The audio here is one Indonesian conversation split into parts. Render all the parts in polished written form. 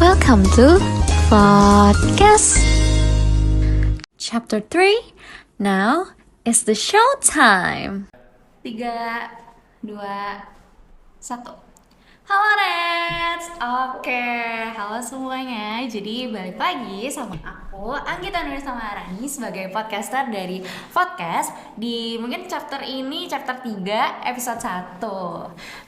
Welcome to podcast chapter 3. Now is the show time. 3, 2, 1. Halo Reds. Oke, halo semuanya. Jadi balik lagi sama aku Anggita Nursamarani sebagai podcaster dari podcast di mungkin chapter ini chapter 3 episode 1.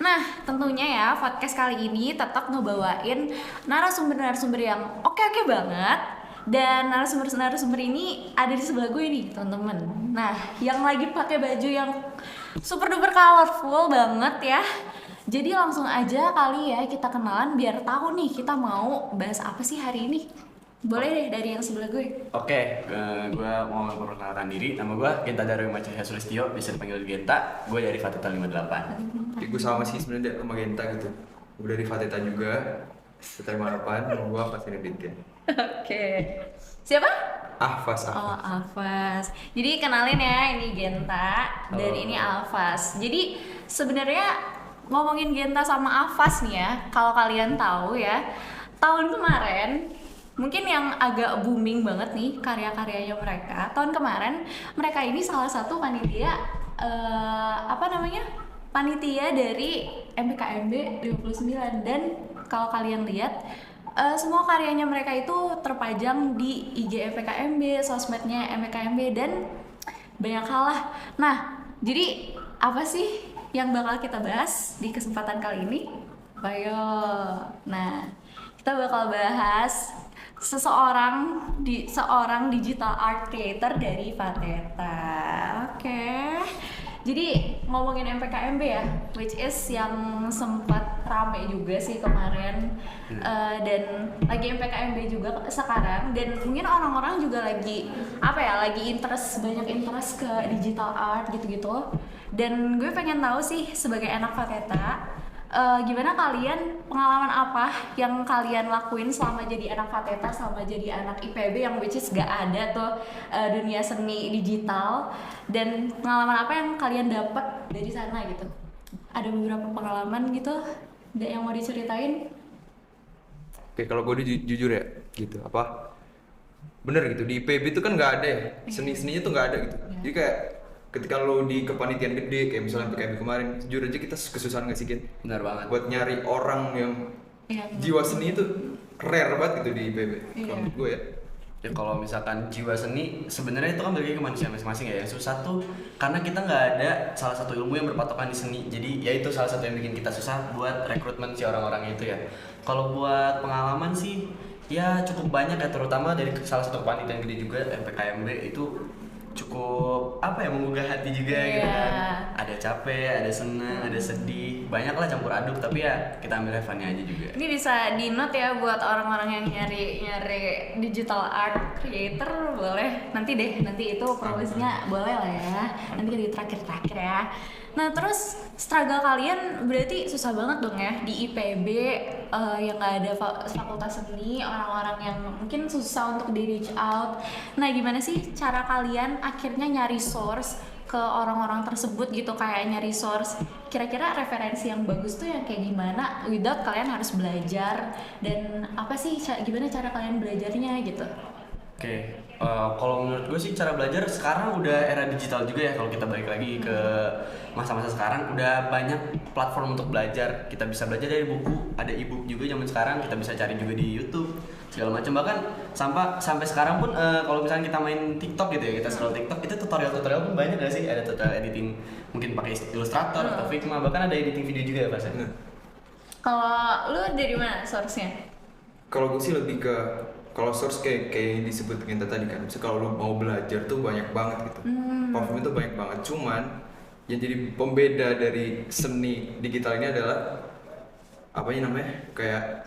Nah, tentunya ya podcast kali ini tetap ngebawain narasumber-narasumber yang oke banget. Dan narasumber ini ada di sebelah gue nih teman-teman. Nah, yang lagi pakai baju yang super duper colorful banget ya. Jadi langsung aja kali ya kita kenalan biar tahu nih kita mau bahas apa sih hari ini. Boleh deh dari yang sebelah gue. Oke, gue mau memperkenalkan diri. Nama gue Genta Darwima Cahya Sulistyo, bisa dipanggil Genta. Gue dari Fateta 58. Gue sama sih sebenarnya sama Genta gitu. Gue dari Fateta juga. Fateta 58, nama gue Afas Ineditya. Oke. Siapa? Afas. Oh, Alfas. Jadi kenalin ya, ini Genta dan ini Alfas. Jadi sebenarnya ngomongin Genta sama Alfas nih ya, kalau kalian tahu ya, tahun kemarin mungkin yang agak booming banget nih karya-karyanya mereka. Tahun kemarin mereka ini salah satu panitia panitia dari MPKMB 59. Dan kalau kalian lihat semua karyanya mereka itu terpajang di IG MPKMB, sosmednya MPKMB, dan banyak hal lah. Nah, jadi apa sih yang bakal kita bahas di kesempatan kali ini? Ayo. Nah, kita bakal bahas seorang digital art creator dari Fateta. Oke. Jadi ngomongin MPKMB ya, which is yang sempat rame juga sih kemarin, dan lagi MPKMB juga sekarang, dan mungkin orang-orang juga lagi banyak interest ke digital art gitu-gitu. Dan gue pengen tahu sih sebagai anak Fateta, gimana kalian, pengalaman apa yang kalian lakuin selama jadi anak Fateta, selama jadi anak IPB yang which is gak ada tuh dunia seni digital, dan pengalaman apa yang kalian dapat dari sana gitu? Ada beberapa pengalaman gitu yang mau diceritain? Oke, kalau gue jujur ya, gitu apa? Bener gitu, di IPB itu kan nggak ada ya, seni-seninya tuh nggak ada gitu. Jadi kayak ketika lo di kepanitiaan gede kayak misalnya PKB kemarin, jujur aja kita kesusahan nggak sih Gen? Benar banget. Buat nyari orang yang jiwa seni itu rare banget gitu di IPB. Kalau menurut gue ya. Ya kalau misalkan jiwa seni, sebenarnya itu kan bagi ke manusia masing-masing ya. Yang susah tuh karena kita nggak ada salah satu ilmu yang berpatokan di seni. Jadi ya itu salah satu yang bikin kita susah buat rekrutmen si orang-orang itu ya. Kalau buat pengalaman sih, ya cukup banyak ya, terutama dari salah satu kepanitiaan gede juga MPKMB itu cukup menggugah hati juga gitu kan. Ada capek, ada senang, ada sedih, banyak lah campur aduk, tapi ya kita ambil fun-nya aja juga. Ini bisa di note ya buat orang-orang yang nyari digital art creator, boleh nanti itu promosinya boleh lah ya, nanti di terakhir ya. Nah, terus struggle kalian berarti susah banget dong ya di IPB, yang nggak ada fakultas seni, orang-orang yang mungkin susah untuk di reach out. Nah, gimana sih cara kalian akhirnya nyari source ke orang-orang tersebut gitu, kayak nyari source kira-kira referensi yang bagus tuh yang kayak gimana without kalian harus belajar, dan apa sih gimana cara kalian belajarnya gitu? Oke, kalau menurut gue sih cara belajar sekarang udah era digital juga ya. Kalau kita balik lagi ke masa-masa sekarang, udah banyak platform untuk belajar. Kita bisa belajar dari buku, ada e-book juga zaman sekarang. Kita bisa cari juga di YouTube segala macam. Bahkan sampai sekarang pun kalau misalnya kita main TikTok gitu ya, kita scroll TikTok, itu tutorial pun banyak gak sih? Ada tutorial editing mungkin pakai Illustrator atau Figma, bahkan ada editing video juga ya Pak. Kalau lu dari mana source-nya? Kalau gue sih lebih ke kalau source kayak yang disebut Genta tadi kan, misalnya kalau lo mau belajar tuh banyak banget gitu, platform itu banyak banget. Cuman yang jadi pembeda dari seni digital ini adalah kayak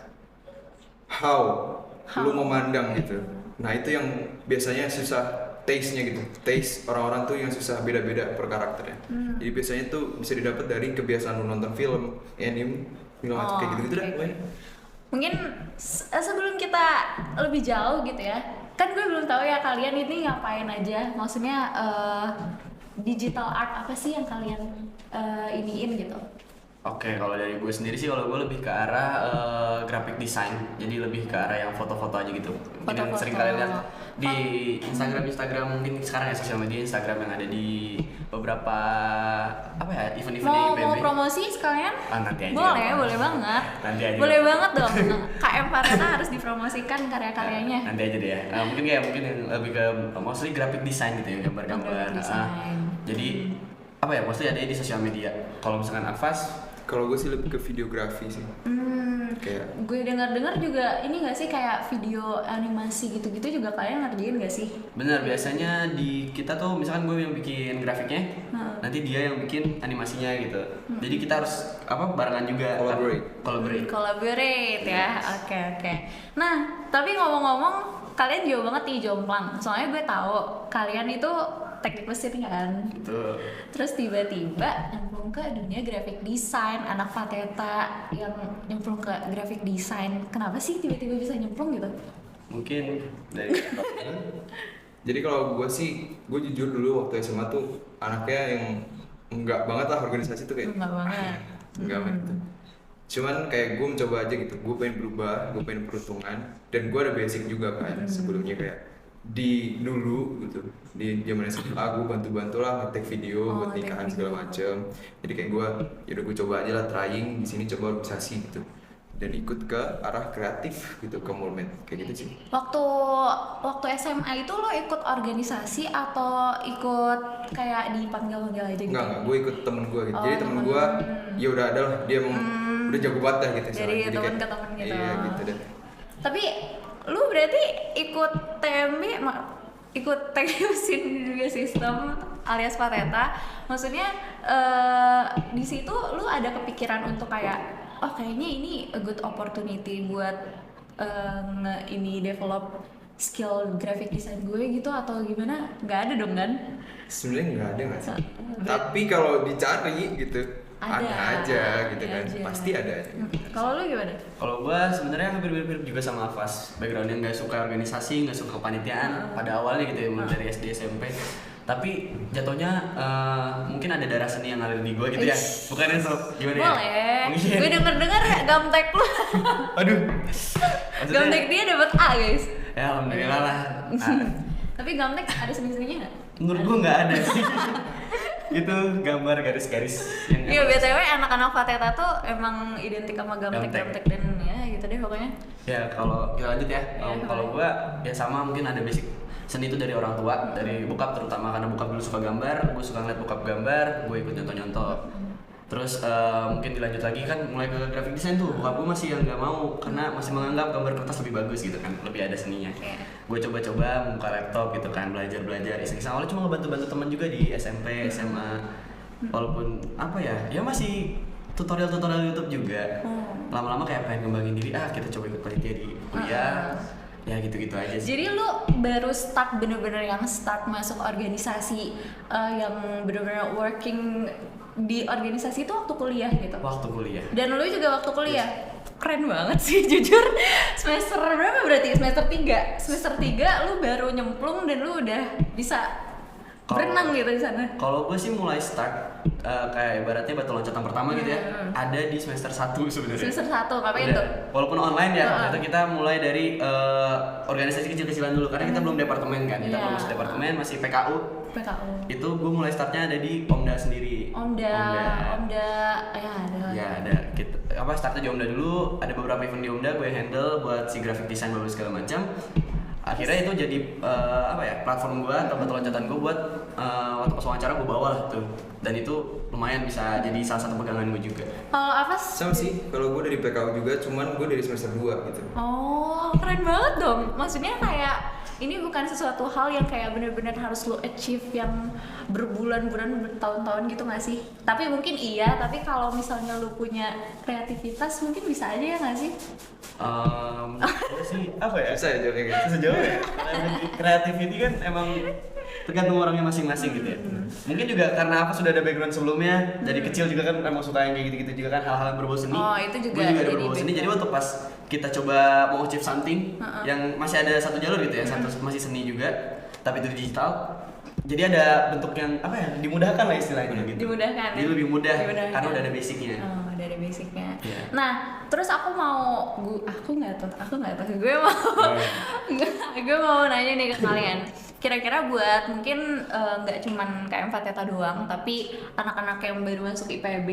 how lo memandang gitu. Nah itu yang biasanya susah, taste-nya gitu, taste orang-orang tuh yang susah beda-beda per karakternya. Jadi biasanya tuh bisa didapat dari kebiasaan lo nonton film, anime, kayak gitu-gitu dah. Mungkin sebelum kita lebih jauh gitu ya, kan gue belum tahu ya kalian ini ngapain aja, maksudnya digital art apa sih yang kalian iniin gitu? Oke, kalau dari gue sendiri sih, kalau gue lebih ke arah graphic design, jadi lebih ke arah yang foto-foto aja gitu. Mungkin yang Foto-foto. sering kalian lihat di Instagram mungkin sekarang ya, sosial media Instagram yang ada di beberapa apa ya event-event Mau IPB. promosi sekalian? Nanti aja. Boleh banget. Nanti aja. Boleh banget dong. KM Pareta harus dipromosikan karya-karyanya. Nanti aja deh ya. Mungkin yang lebih ke mostly graphic design gitu ya, gambar-gambar. Graphic design. Jadi apa ya, mostly ada di sosial media. Kalau misalkan Afas, Kalau gue sih lebih ke videografi sih. Kayak Gue dengar-dengar juga ini nggak sih kayak video animasi gitu-gitu juga kalian ngerjain nggak sih? benar, biasanya di kita tuh misalkan gue yang bikin grafiknya, nanti dia yang bikin animasinya gitu. Jadi kita harus barengan juga. Collaborate ya. Oke. Nah, tapi ngomong-ngomong kalian jauh banget nih jomplang. Soalnya gue tahu kalian itu teknik mesin kan. Gitu. Terus tiba-tiba nyemplung ke dunia graphic design, anak Fateta yang nyemplung ke graphic design. Kenapa sih tiba-tiba bisa nyemplung gitu? Mungkin dari Jadi kalau gue sih, gue jujur dulu waktu SMA tuh anaknya yang enggak banget lah organisasi tuh kayak Enggak banget. enggak gitu. Cuman kayak gue mencoba aja gitu, gue pengen berubah, gue pengen peruntungan, dan gue ada basic juga kan sebelumnya kayak di dulu gitu di zaman SMA gue bantu-bantu lah ngetek video buat take nikahan video. segala macem. Jadi kayak gue yaudah gue coba aja lah trying di sini, coba organisasi gitu dan ikut ke arah kreatif gitu ke Mulmed kayak gitu sih. Waktu SMA itu lo ikut organisasi atau ikut kayak dipanggil-panggil aja gitu? Enggak, gue ikut temen gue gitu. Oh, Jadi temen temen. gue ya udah ada lah, dia emang udah jago banget dah gitu. Dari Jadi temen kayak- ke temen gitu. Iya gitu deh. Tapi lu berarti ikut TMB, ikut teknik mesin juga sistem alias Pateta. Maksudnya di situ lu ada kepikiran untuk kayak, oh kayaknya ini a good opportunity buat ini develop skill graphic design gue gitu atau gimana? Nggak ada dong kan? Sebenarnya nggak ada nggak sih. Tapi kalau dicari gitu Ada. aja gitu Ada kan. aja. Pasti ada aja. Kalau lu gimana? Kalau gue sebenarnya hampir mirip juga sama Afas, backgroundnya nggak suka organisasi, nggak suka kepanitiaan pada awalnya gitu ya, mulai dari SD SMP. Tapi jatuhnya mungkin ada darah seni yang ngalir di gue gitu ya, bukan yang gimana ya? Boleh. Mungkin. Gue denger ya gamtek lu. Aduh. Gamtek dia dapat A guys. Ya alhamdulillah lah. Nah, Tapi gamtek ada seni-seninya nggak? menurut gue nggak ada sih. Itu gambar garis-garis. Iya, BTW anak-anak Fateta tuh emang identik sama gamtek-gamtek dan ya gitu deh pokoknya. Ya kalau kita lanjut ya, Ya, kalau boleh. gua ya sama, mungkin ada basic seni itu dari orang tua, dari bokap terutama, karena bokap dulu suka gambar, gue suka ngeliat bokap gambar, gue ikut nyontoh-nyontoh. Terus mungkin dilanjut lagi kan mulai ke graphic design tuh, bokap gue masih yang nggak mau karena masih menganggap gambar kertas lebih bagus gitu kan, lebih ada seninya. Iya. Gue coba-coba buka laptop gitu kan, belajar iseng-iseng. Awalnya cuma ngebantu-bantu teman juga di SMP, SMA. Walaupun apa ya masih tutorial YouTube juga. Lama-lama kayak pengen ngembangin diri, kita coba ikut panitia di kuliah. Ya gitu-gitu aja sih. Jadi lu baru bener-bener start masuk organisasi yang bener-bener working di organisasi itu waktu kuliah gitu. Waktu kuliah. Dan lu juga waktu kuliah. Keren banget sih jujur. Semester berapa berarti? Semester 3. Semester 3 lu baru nyemplung dan lu udah bisa berenang gitu di sana. Kalau gue sih mulai start kayak ibaratnya batu loncatan pertama gitu ya. Ada di semester 1 sebenarnya. Semester 1 ngapain Udah. tuh? Walaupun online ya, waktu itu kita mulai dari organisasi kecil-kecilan dulu karena kita belum departemen kan. Kita Iya. belum masuk departemen, masih PKU. PKU. Itu gue mulai startnya ada di Omda sendiri. Omda ya ada. Ya ada gitu. Startnya di Omda dulu, ada beberapa event di Omda gue handle buat si graphic design baru segala macam. Akhirnya itu jadi platform gue atau batu loncatan gue buat waktu pas wawancara gue bawa lah tuh, dan itu lumayan bisa jadi salah satu pegangan gue juga. Kalau apa? Sama sih, kalau gue dari PKU juga, cuman gue dari semester 2 gitu. Oh, keren banget dong. Maksudnya kayak ini bukan sesuatu hal yang kayak benar-benar harus lo achieve yang berbulan-bulan, bertahun-tahun gitu nggak sih? Tapi mungkin iya, tapi kalau misalnya lo punya kreativitas mungkin bisa aja ya nggak sih? Gue sih apa ya? Susah ya jawabnya kayak gitu. Sejauh ya. Kreativiti kan emang tergantung orangnya masing-masing gitu ya. Mungkin juga karena apa sudah ada background sebelumnya, dari kecil juga kan emang suka yang kayak gitu-gitu juga kan, hal-hal yang berbau seni. Oh, itu juga Gue juga ada jadi berbau seni. background. Jadi waktu pas kita coba mau achieve something yang masih ada satu jalur gitu ya, satu masih seni juga, tapi itu digital. Jadi ada bentuk yang dimudahkan lah istilahnya gitu. Dimudahkan, Jadi ya? lebih mudah Dimudahkan. karena udah ada basicnya. Oh, udah udah ada basicnya. Iya. Nah, terus aku nggak tahu gue mau nanya nih ke kalian. Kira-kira buat mungkin nggak cuman KM Fateta doang, tapi anak-anak yang baru masuk IPB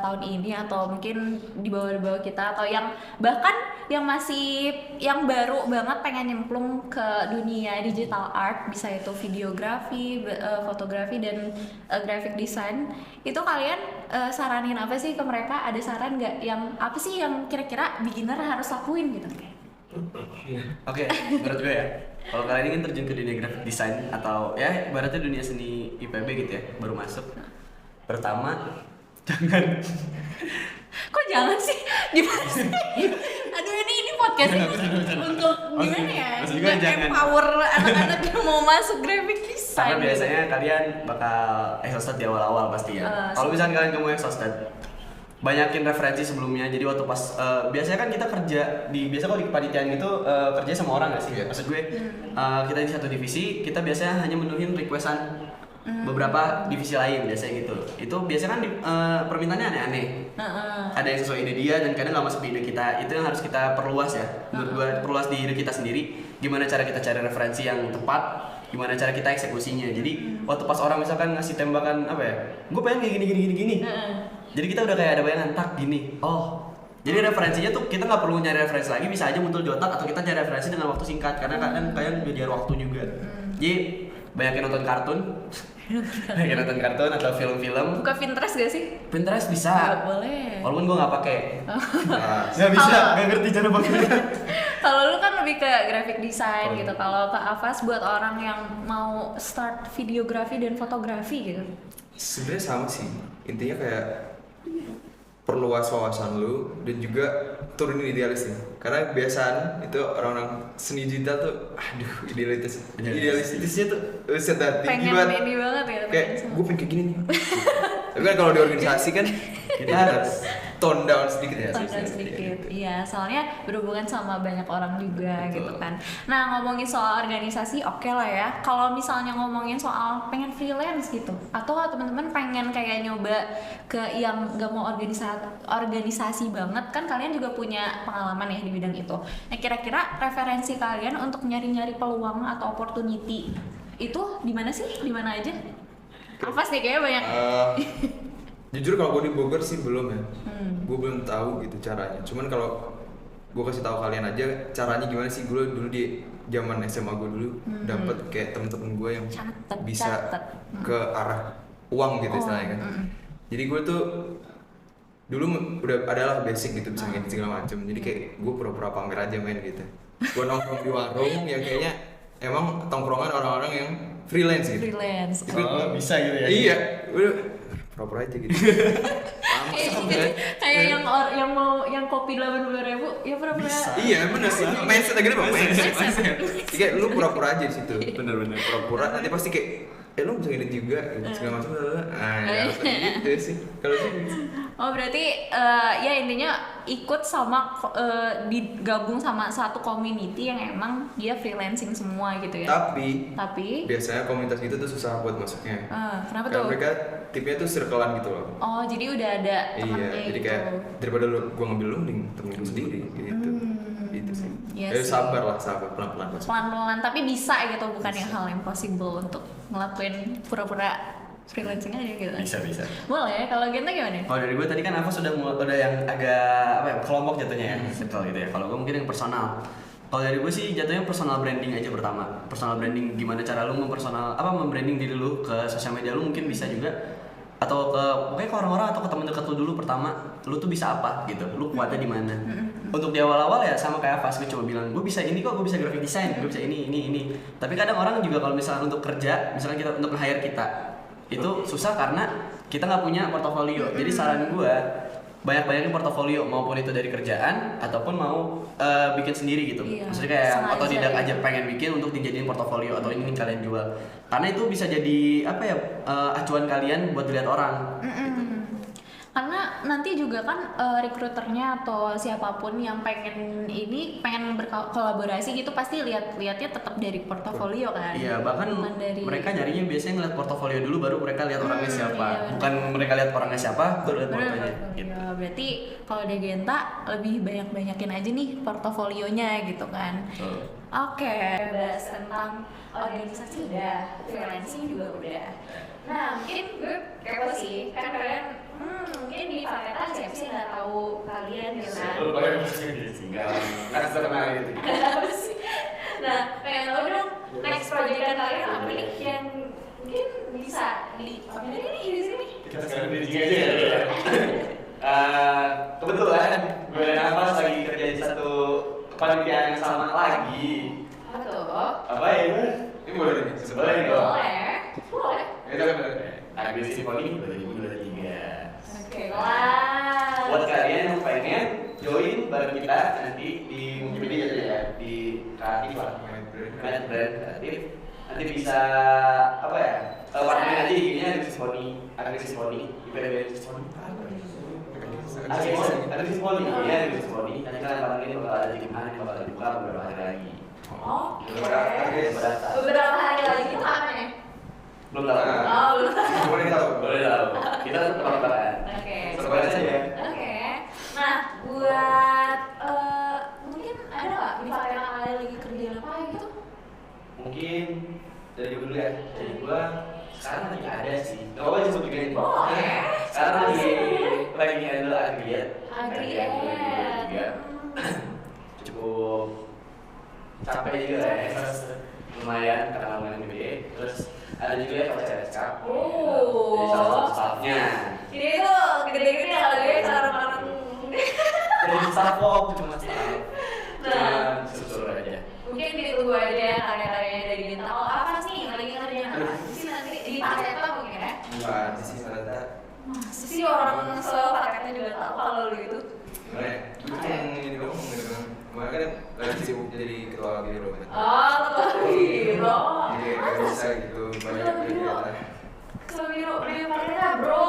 tahun ini atau mungkin di bawah kita atau yang bahkan yang baru banget pengen nyemplung ke dunia digital art, bisa itu videografi, fotografi dan graphic design, itu kalian saranin apa sih ke mereka? Ada saran nggak yang apa sih yang kira-kira beginner harus lakuin gitu? Oke, menurut gue ya, kalau kalian ingin terjun ke dunia graphic design atau ya ibaratnya dunia seni IPB gitu ya, baru masuk, pertama jangan. Kok jangan sih? Gimana sih? Aduh, ini podcast untuk gimana ya? maksud gue jangan. Empower anak-anak yang mau masuk graphic design. Karena biasanya kalian bakal exhausted di awal-awal pasti ya. Kalau misalnya kalian kamu exhausted, banyakin referensi sebelumnya. Jadi waktu pas biasanya kan kita kerja biasa kalau di kepanitiaan gitu kerja sama orang nggak sih? Maksud gue kita di satu divisi, kita biasanya hanya menuhin requestan beberapa divisi lain biasanya gitu. Itu biasanya kan permintaannya aneh-aneh. Ada yang sesuai ide dia dan kadang nggak masuk di ide kita. Itu yang harus kita perluas ya. Menurut gue perluas di ide kita sendiri. Gimana cara kita cari referensi yang tepat, gimana cara kita eksekusinya. Jadi waktu pas orang misalkan ngasih tembakan apa ya, gue pengen kayak gini. Jadi kita udah kayak ada bayangan tak gini. Oh, jadi referensinya tuh kita nggak perlu nyari referensi lagi, bisa aja muncul di otak atau kita cari referensi dengan waktu singkat karena kadang kalian belajar waktu juga. Jadi banyakin nonton kartun, atau film-film. Buka Pinterest gak sih? Pinterest bisa. Nggak boleh. Walaupun gue nggak pakai. Nggak bisa, nggak ngerti cara pakainya. Kalau lu kan lebih ke graphic design gitu. Kalau ke Avas buat orang yang mau start videografi dan fotografi gitu. Sebenarnya sama sih, intinya kayak perluas wawasan lu dan juga turunin idealisnya. Karena kebiasaan itu orang-orang seni digital tuh, aduh idealistisnya tuh tinggi Pengen banget. ini banget ya. Kayak gue pengen kayak gini nih. Tapi kan kalau di organisasi kan kita harus tone down sedikit ya. Tone down sedikit, iya. Soalnya berhubungan sama banyak orang juga. Betul. Gitu kan. Nah, ngomongin soal organisasi, oke lah ya. Kalau misalnya ngomongin soal pengen freelance gitu, atau teman-teman pengen kayak nyoba ke yang gak mau organisasi banget, kan kalian juga punya pengalaman ya di bidang itu. Nah, kira-kira referensi kalian untuk nyari-nyari peluang atau opportunity itu di mana sih? Di mana aja? Apa sih kayaknya banyak. Jujur kalau gue di Bogor sih belum ya. Gue belum tahu gitu caranya. Cuman kalau gue kasih tahu kalian aja caranya gimana sih. Gue dulu di zaman SMA gue dulu dapet kayak temen-temen gue yang bisa ke arah uang gitu istilahnya kan. Jadi gue tuh dulu udah adalah basic gitu, bisa ngedit segala macem. Jadi kayak gue pura-pura pamer aja main gitu. Gue nongkrong di warung yang kayaknya emang tongkrongan orang-orang yang freelance gitu. Freelance. Oh, bisa gitu ya. Iya, udah pura-pura aja gitu. Kayak yang kopi 80.000 ya pura-pura. Iya benar sih. Mindset aja deh, mindset. Kayak lu pura-pura aja di situ. Bener-bener. Pura-pura nanti pasti kayak lu bisa ngedit juga segala macam. Ya gitu sih. Kalau sih Oh berarti ya intinya ikut sama digabung sama satu community yang emang dia freelancing semua gitu ya. Tapi biasanya komunitas gitu tuh susah buat masuknya. Kenapa karena tuh? mereka tipenya tuh circle-an gitu loh. Oh jadi udah ada temennya Iya, jadi gitu. kayak daripada gua ngambil lu mending temen gua sendiri gitu. Gitu sih. Iya sih. Sabar pelan-pelan. Pelan-pelan tapi bisa gitu, bukan yang hal impossible untuk ngelakuin pura-pura freelancing aja gitu. Bisa. Boleh, kalau Genta gimana? Kalau dari gue tadi kan aku sudah yang agak apa ya, kelompok jatuhnya ya, circle gitu ya. Kalau gue mungkin yang personal. Kalau dari gue sih jatuhnya personal branding aja pertama. Personal branding gimana cara lu membranding diri lu ke sosial media lu mungkin bisa juga, atau pokoknya ke orang-orang atau ke teman dekat lu dulu pertama. Lu tuh bisa apa gitu, lu kuatnya di mana. Untuk di awal-awal ya sama kayak Fas, gue coba bilang gue bisa ini kok, gue bisa graphic design, gue bisa ini. Tapi kadang orang juga kalau misalnya untuk kerja, misalnya kita untuk nge-hire kita, itu susah karena kita nggak punya portofolio. Jadi saran gue banyak-banyakin portofolio, maupun itu dari kerjaan ataupun mau bikin sendiri gitu. Iya, Maksudnya kayak otodidak ya. aja pengen bikin untuk dijadiin portofolio atau ini kalian jual. Karena itu bisa jadi apa ya, acuan kalian buat dilihat orang. Karena nanti juga kan rekruternya atau siapapun yang pengen berkolaborasi gitu pasti lihatnya tetap dari portofolio kan. Iya, bahkan bukan dari mereka nyarinya biasanya ngeliat portofolio dulu baru mereka lihat orangnya siapa. iya, Bukan mereka lihat orangnya siapa baru lihat Bener, portonya. portofolio. Gitu. Berarti kalau di Genta lebih banyakin aja nih portofolionya gitu kan. Oke, bahas tentang organisasi udah, freelancing juga udah. Nah, mungkin gue kepo sih, kan kalian mungkin di fakultas siapa sih nggak tahu kalian gitu kan. Nggak terkenal gitu. Nah, pengen tahu dong next project kalian apa nih yang mungkin bisa dipamerin nih di sini. Kita sekarang di sini aja ya. Kebetulan gue dan Abbas lagi kerja di satu kepanitiaan yang sama lagi. Apa tuh? Apa ya? Ini boleh nih, Boleh dong. Boleh. Itu kan boleh. Agri Simfoni 2023. Oke, kelas. Buat kalian yang pengen join bareng kita nanti di Multimedia aja ya, di kreatif lah, Brand kreatif. Nanti bisa apa ya? Partnerin aja IG-nya Agri Simfoni, IPB Simfoni. Agri Simfoni, ya Agri Simfoni. Nanti kalian partnerin bakal ada di mana, bakal dibuka beberapa hari lagi. Oke. Beberapa. Beberapa hari lagi itu apa nih? Belum tahu. Oh, belum. Boleh tahu. Boleh tahu. Kita tetap teman-teman. Oke. Semoga saja. Oke. Nah, buat mungkin ada nggak di fakultas kalian lagi kerjaan apa gitu? Mungkin dari gue dulu ya. Dari gue sekarang lagi ada sih. Gak apa-apa disebut juga ini. Boleh. Sekarang lagi ada Agriat. Agriat. Juga cukup capek juga ya. Lumayan karena lumayan gede. Terus ada juga ya CSK. Oh. Jadi salah satu staffnya. Ini tuh gede-gede kalau gue cara orang. Jadi staff kok cuma staff. Cuma Nah. suruh aja. Mungkin ditunggu aja karya-karyanya dari Genta. Oh, apa sih yang lagi ngerjain apa sih nanti di Paseta mungkin ya? Bukan sih ternyata. Masa sih orang sepakatnya juga tahu kalau lu itu? Gimana ya? Gue cuma ini doang gitu kan. Kemarin kan lagi sibuk jadi ketua biro kan. Oh, ketua biro. Jadi kayak gak bisa gitu banyak Ketua biro. kegiatan. Ketua biro di Paseta, bro.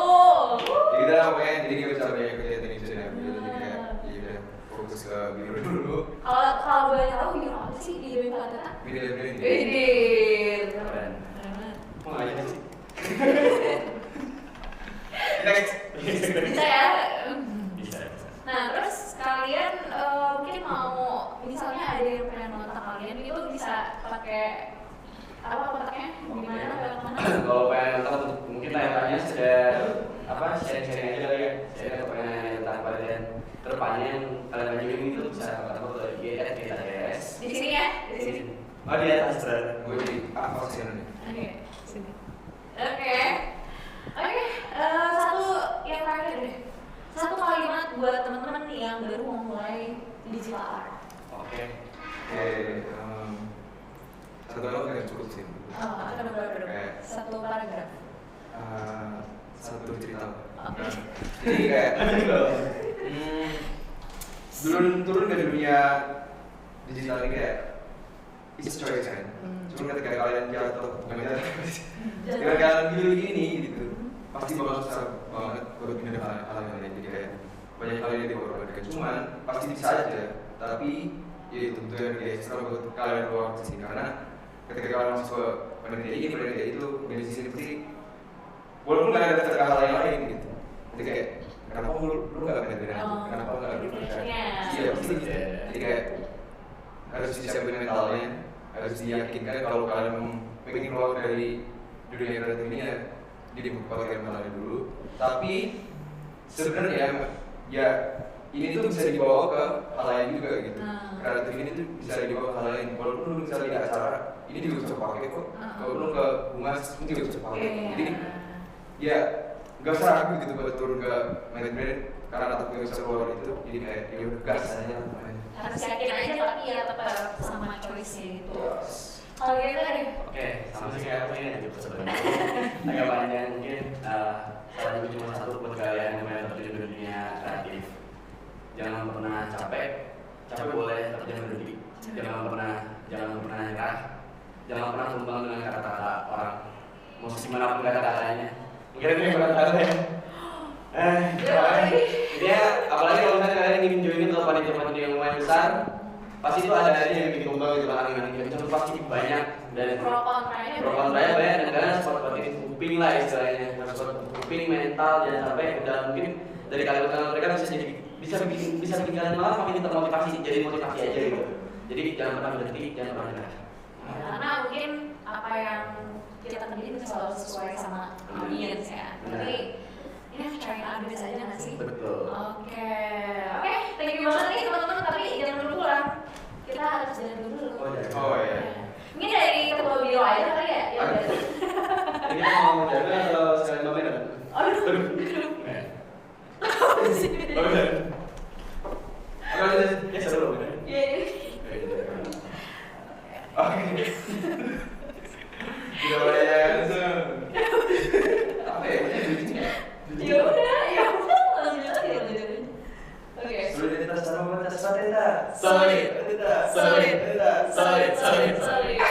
Jadi kita pokoknya jadi gak bisa banyak kegiatan itu ya. Jadi kayak ya udah fokus ke biro dulu. Kalau boleh tahu biro apa sih di BEM Paseta? Biro biro ini. Widih. Keren. Mau ngapain sih? Next. Bisa ya? Bisa. Nah, terus kalian mungkin mau misalnya ada yang pengen kontak kalian itu bisa pakai apa kontaknya? Gimana? Lewat mana? Kalau pengen tahu mungkin tanya-tanya sudah apa sharing-sharing aja kali ya. Saya pengen nanya tentang kalian kedepannya yang kalian majuin itu bisa ketemu ke IG @kita.ds. Di sini ya? Di sini. Oh di atas berarti. Gue jadi apa sih ini? Oke, sini. Oke. Oke, satu yang terakhir deh. Satu kalimat buat teman-teman nih yang baru mau mulai digital art. Oke. Oke. Satu orang kan cukup sih. Akan berapa? Satu paragraf. Satu cerita. Oke. Jadi kayak turun ke dunia digital ini kayak it's choice kan. Cuma ketika kalian jatuh, bukan jatuh, ketika kalian pilih ini gitu, pasti bakal susah banget buat pindah ke hal yang lain. Jadi kayak banyak kali yang dikorbankan. Cuman pasti bisa aja, tapi ya itu tujuan dia ekstra buat kalian keluar ke sini karena ketika kalian masuk ke penelitian itu dari sini pasti walaupun nggak ada daftar hal yang lain gitu. Jadi kayak kenapa lu nggak penelitian? Kenapa nggak penelitian? Iya pasti gitu. Jadi kayak harus disiapin mentalnya, harus diyakinkan kalau kalian pengen keluar dari dunia kreatif ini ya jadi pakai mentalnya dulu. Tapi sebenarnya ya ini tuh bisa dibawa ke hal lain juga gitu. Kreatif ini tuh bisa dibawa ke hal lain. Walaupun lu misalnya di acara ini juga bisa pakai kok. Kalau lu ke humas ini juga bisa pakai. Jadi ya nggak usah ragu gitu buat turun ke management karena takut nggak bisa keluar itu. Jadi kayak ya udah gas aja. Harus yakin aja tapi ya tetap sama choice-nya gitu. Kalau gitu deh. Oke, sama sih kayak apa ya gitu sebenarnya. Agak panjang mungkin. Saran gue cuma satu buat kalian yang mau terjun ke dunia kreatif. Jangan pernah capek boleh tapi jangan berhenti. Jangan pernah nyerah. Jangan pernah tumbang dengan kata-kata orang. Mau gimana pun kata-katanya. Mungkin itu yang kata-katanya. Intinya apalagi kalau misalnya kalian ingin join ke panitia-panitia yang lumayan besar, pasti itu ada aja yang bikin tumbang gitu kan, itu pasti banyak dan Pro kontranya banyak dan kalian harus kuat-kuatin kuping lah istilahnya, harus kuat kuping mental jangan sampai dan mungkin dari kalian mereka bisa bikin kalian malah makin termotivasi, jadi motivasi aja gitu. Jadi jangan pernah berhenti, jangan pernah nyerah. karena mungkin apa yang kita kerjain itu selalu sesuai sama audience ya. Jadi ya try our best aja nggak sih? Betul. Oke, thank you banget nih teman-teman. Tapi jangan dulu pulang, kita harus jalan dulu. Oh iya. Ini dari ketua biro aja kali ya? Ya udah. Ini kita mau jaga atau sekalian pameran? Aduh. Ya seru kan? Iya. Oke. Udah banyak. Apa ya? Ya udah, lanjut aja. Oke. Soliditas sama batas solid. Solid.